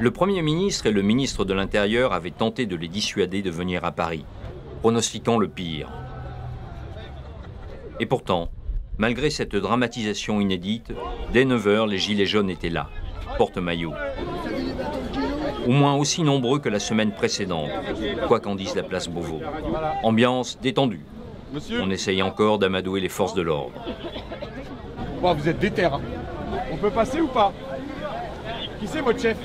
Le Premier ministre et le ministre de l'Intérieur avaient tenté de les dissuader de venir à Paris, pronostiquant le pire. Et pourtant, malgré cette dramatisation inédite, dès 9 h, les Gilets jaunes étaient là, porte-maillot. Au moins aussi nombreux que la semaine précédente, quoi qu'en dise la place Beauvau. Ambiance détendue. On essaye encore d'amadouer les forces de l'ordre. Bon, vous êtes déter, hein. On peut passer ou pas? Qui c'est votre chef?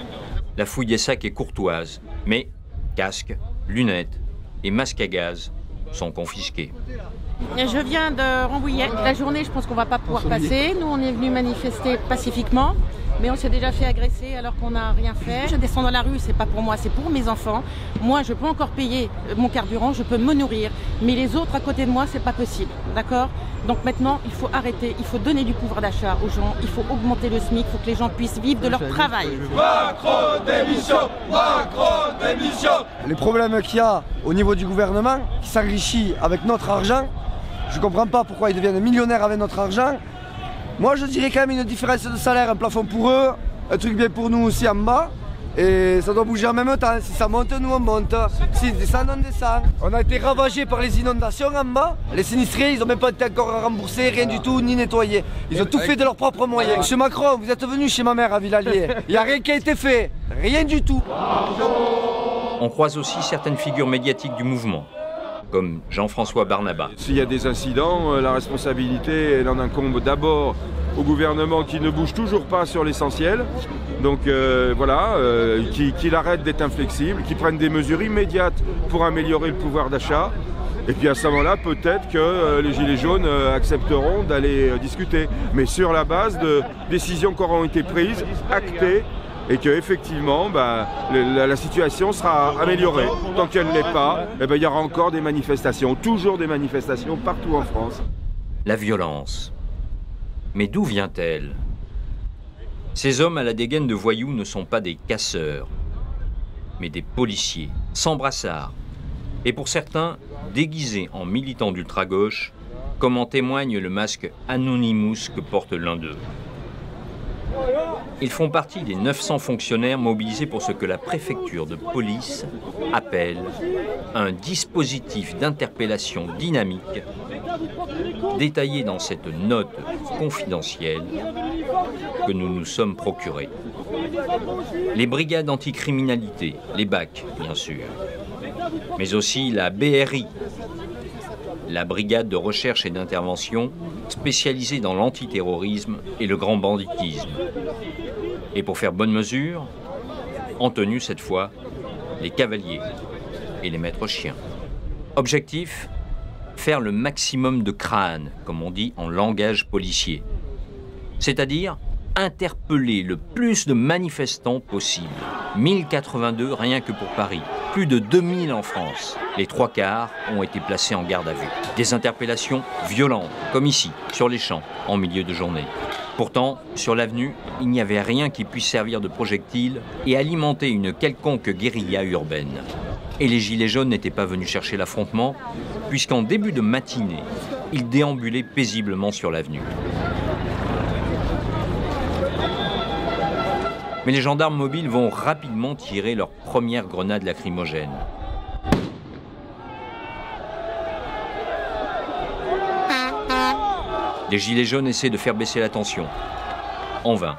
La fouille des sacs est courtoise, mais casques, lunettes et masques à gaz sont confisqués. Je viens de Rambouillet. La journée, je pense qu'on ne va pas pouvoir passer. Nous, on est venus manifester pacifiquement, mais on s'est déjà fait agresser alors qu'on n'a rien fait. Je descends dans la rue, c'est pas pour moi, c'est pour mes enfants. Moi, je peux encore payer mon carburant, je peux me nourrir, mais les autres à côté de moi, c'est pas possible, d'accord? Donc maintenant, il faut arrêter, il faut donner du pouvoir d'achat aux gens, il faut augmenter le SMIC, il faut que les gens puissent vivre de leur travail. Macron démission! Macron démission! Les problèmes qu'il y a au niveau du gouvernement, qui s'enrichit avec notre argent, je ne comprends pas pourquoi ils deviennent millionnaires avec notre argent. Moi, je dirais quand même une différence de salaire, un plafond pour eux, un truc bien pour nous aussi en bas. Et ça doit bouger en même temps. Si ça monte, nous on monte. Si descend, on descend. On a été ravagés par les inondations en bas. Les sinistrés, ils n'ont même pas été encore remboursés, rien du tout, ni nettoyés. Ils ont tout fait de leurs propres moyens. Monsieur Macron, vous êtes venu chez ma mère à Villalier. Il n'y a rien qui a été fait. Rien du tout. On croise aussi certaines figures médiatiques du mouvement, comme Jean-François Barnaba. S'il y a des incidents, la responsabilité, elle en incombe d'abord au gouvernement qui ne bouge toujours pas sur l'essentiel. Donc voilà, qu'il arrête d'être inflexible, qu'il prenne des mesures immédiates pour améliorer le pouvoir d'achat. Et puis à ce moment-là, peut-être que les Gilets jaunes accepteront d'aller discuter. Mais sur la base de décisions qui auront été prises, actées, et qu'effectivement, la situation sera améliorée. Tant qu'elle ne l'est pas, il y aura encore des manifestations, toujours des manifestations partout en France. La violence. Mais d'où vient-elle? Ces hommes à la dégaine de voyous ne sont pas des casseurs, mais des policiers, sans brassard. Et pour certains, déguisés en militants d'ultra-gauche, comme en témoigne le masque Anonymous que porte l'un d'eux. Ils font partie des 900 fonctionnaires mobilisés pour ce que la préfecture de police appelle un dispositif d'interpellation dynamique, détaillé dans cette note confidentielle que nous nous sommes procurés. Les brigades anticriminalité, les BAC bien sûr, mais aussi la BRI, la brigade de recherche et d'intervention spécialisée dans l'antiterrorisme et le grand banditisme. Et pour faire bonne mesure, en tenue cette fois, les cavaliers et les maîtres chiens. Objectif, faire le maximum de crânes, comme on dit en langage policier. C'est-à-dire interpeller le plus de manifestants possible. 1082 rien que pour Paris, plus de 2000 en France. Les 3/4 ont été placés en garde à vue. Des interpellations violentes, comme ici, sur les champs, en milieu de journée. Pourtant, sur l'avenue, il n'y avait rien qui puisse servir de projectile et alimenter une quelconque guérilla urbaine. Et les Gilets jaunes n'étaient pas venus chercher l'affrontement, puisqu'en début de matinée, ils déambulaient paisiblement sur l'avenue. Mais les gendarmes mobiles vont rapidement tirer leur première grenade lacrymogène. Les Gilets jaunes essaient de faire baisser la tension. En vain.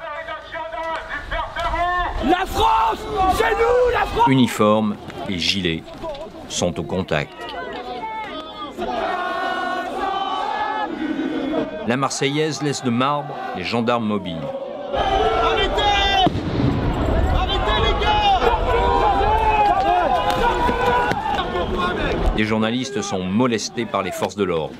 La France! C'est nous, la France! Uniformes et gilets sont au contact. La Marseillaise laisse de marbre les gendarmes mobiles. Arrêtez! Arrêtez les gars! Des journalistes sont molestés par les forces de l'ordre.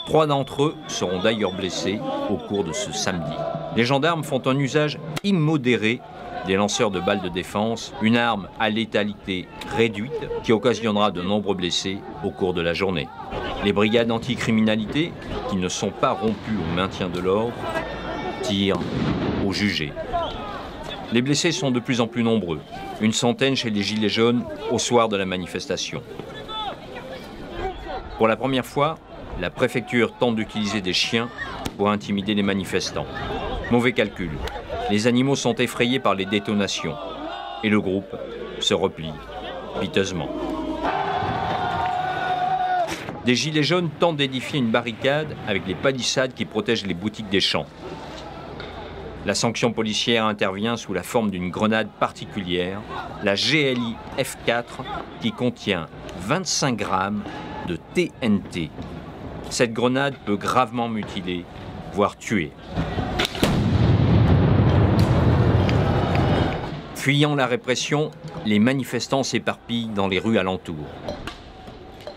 3 d'entre eux seront d'ailleurs blessés au cours de ce samedi. Les gendarmes font un usage immodéré des lanceurs de balles de défense, une arme à létalité réduite qui occasionnera de nombreux blessés au cours de la journée. Les brigades anticriminalité, qui ne sont pas rompues au maintien de l'ordre, tirent aux jugés. Les blessés sont de plus en plus nombreux, une centaine chez les Gilets jaunes au soir de la manifestation. Pour la première fois, la préfecture tente d'utiliser des chiens pour intimider les manifestants. Mauvais calcul. Les animaux sont effrayés par les détonations. et le groupe se replie piteusement. Des gilets jaunes tentent d'édifier une barricade avec les palissades qui protègent les boutiques des champs. La sanction policière intervient sous la forme d'une grenade particulière, la GLI F4, qui contient 25 grammes de TNT. Cette grenade peut gravement mutiler, voire tuer. Fuyant la répression, les manifestants s'éparpillent dans les rues alentours.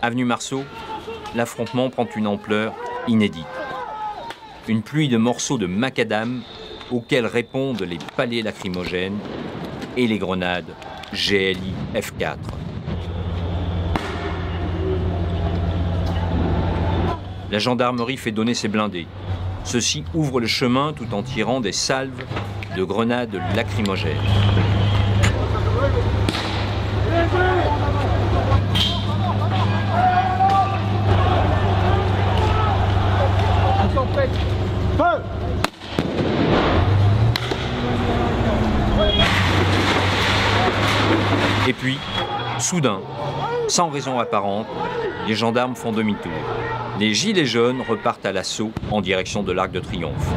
Avenue Marceau, l'affrontement prend une ampleur inédite. Une pluie de morceaux de macadam auxquels répondent les palets lacrymogènes et les grenades GLI F4. La gendarmerie fait donner ses blindés. Ceux-ci ouvrent le chemin tout en tirant des salves de grenades lacrymogènes. Et puis, soudain, sans raison apparente, les gendarmes font demi-tour. Les gilets jaunes repartent à l'assaut en direction de l'Arc de Triomphe.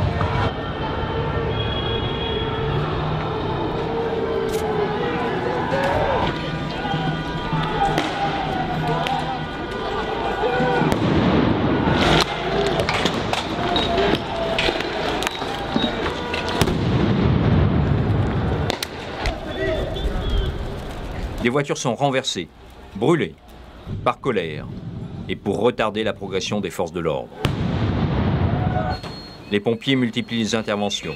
Les voitures sont renversées, brûlées, par colère et pour retarder la progression des forces de l'ordre. Les pompiers multiplient les interventions,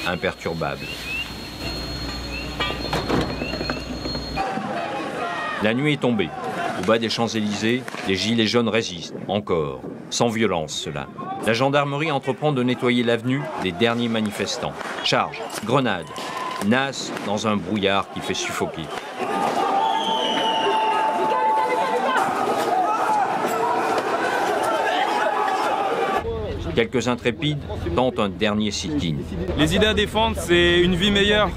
imperturbables. La nuit est tombée. Au bas des Champs-Élysées, les gilets jaunes résistent, encore, sans violence cela. La gendarmerie entreprend de nettoyer l'avenue des derniers manifestants. Charges, grenades, nassent dans un brouillard qui fait suffoquer. Quelques intrépides tentent un dernier sit-in. Les idées à défendre, c'est une vie meilleure.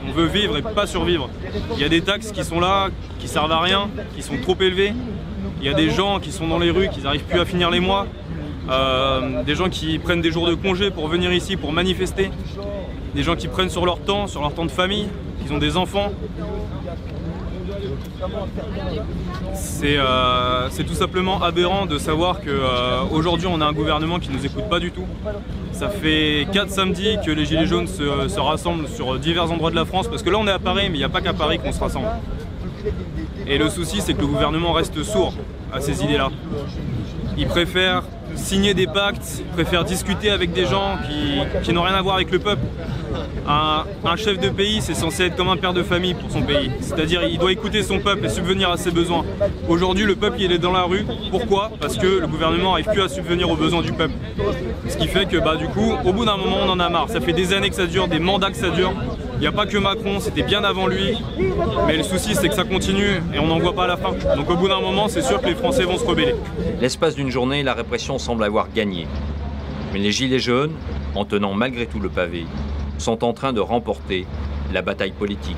On veut vivre et pas survivre. Il y a des taxes qui sont là, qui servent à rien, qui sont trop élevées. Il y a des gens qui sont dans les rues, qui n'arrivent plus à finir les mois. Des gens qui prennent des jours de congé pour venir ici, pour manifester. Des gens qui prennent sur leur temps de famille, qui ont des enfants. C'est tout simplement aberrant de savoir qu'aujourd'hui on a un gouvernement qui ne nous écoute pas du tout. Ça fait 4 samedis que les Gilets jaunes se rassemblent sur divers endroits de la France, parce que là on est à Paris, mais il n'y a pas qu'à Paris qu'on se rassemble. Et le souci, c'est que le gouvernement reste sourd à ces idées-là. Il préfère signer des pactes, il préfère discuter avec des gens qui n'ont rien à voir avec le peuple. Un chef de pays, c'est censé être comme un père de famille pour son pays. C'est-à-dire, il doit écouter son peuple et subvenir à ses besoins. Aujourd'hui, le peuple, il est dans la rue. Pourquoi? Parce que le gouvernement n'arrive plus à subvenir aux besoins du peuple. Ce qui fait que, du coup, au bout d'un moment, on en a marre. Ça fait des années que ça dure, des mandats que ça dure. Il n'y a pas que Macron, c'était bien avant lui. Mais le souci, c'est que ça continue et on n'en voit pas la fin. Donc au bout d'un moment, c'est sûr que les Français vont se rebeller. L'espace d'une journée, la répression semble avoir gagné. Mais les Gilets jaunes, en tenant malgré tout le pavé, sont en train de remporter la bataille politique.